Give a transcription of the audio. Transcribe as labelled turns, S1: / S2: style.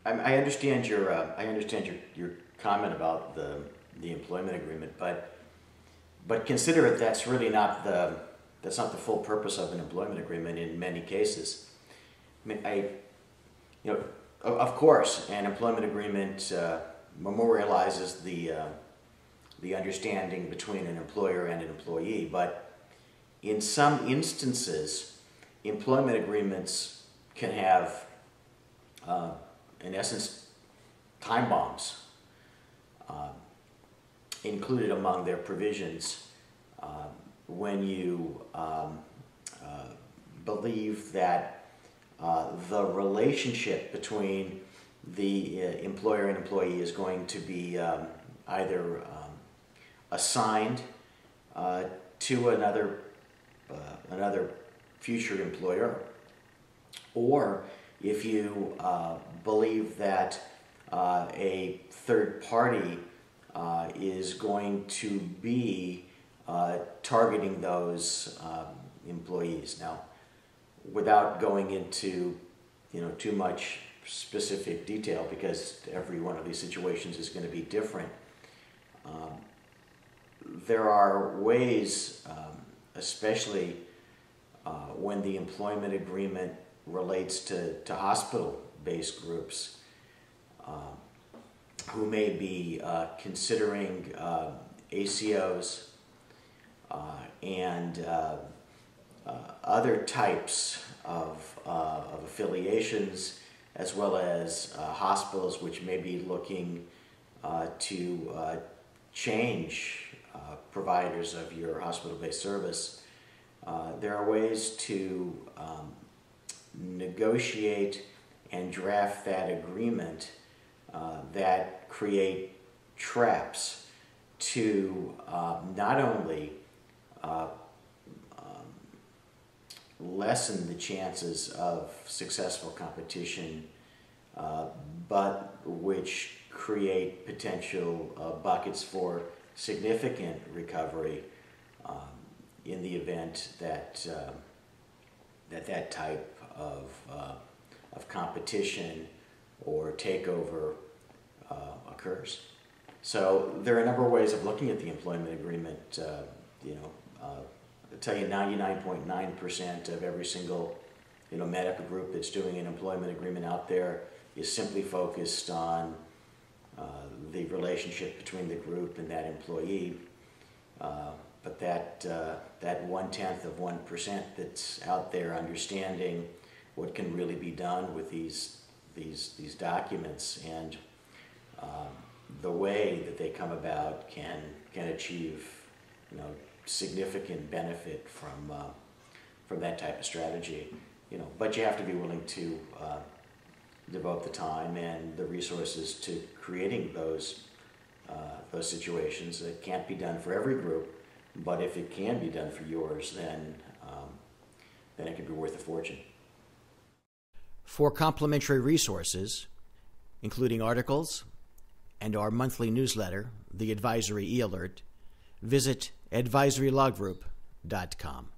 S1: I understand your comment about the employment agreement, but consider it that's really not the full purpose of an employment agreement in many cases. I mean, of course, an employment agreement memorializes the understanding between an employer and an employee, but in some instances, employment agreements can have, in essence, time bombs included among their provisions when you believe that the relationship between the employer and employee is going to be either assigned to another future employer, or if you believe that a third party is going to be targeting those employees. Now, without going into too much specific detail, because every one of these situations is going to be different, there are ways, especially when the employment agreement relates to hospital-based groups who may be considering ACOs and other types of affiliations, as well as hospitals which may be looking to change providers of your hospital-based service. There are ways to negotiate and draft that agreement that create traps to not only lessen the chances of successful competition, but which create potential buckets for significant recovery in the event that that type of competition or takeover occurs. So there are a number of ways of looking at the employment agreement. I'll tell you, 99.9% of every single medical group that's doing an employment agreement out there is simply focused on the relationship between the group and that employee. But that 0.1% that's out there understanding what can really be done with these documents and the way that they come about can achieve significant benefit from that type of strategy. But you have to be willing to devote the time and the resources to creating those situations. It can't be done for every group, but if it can be done for yours, then it could be worth a fortune.
S2: For complimentary resources, including articles and our monthly newsletter, the Advisory E-Alert, visit advisorylawgroup.com.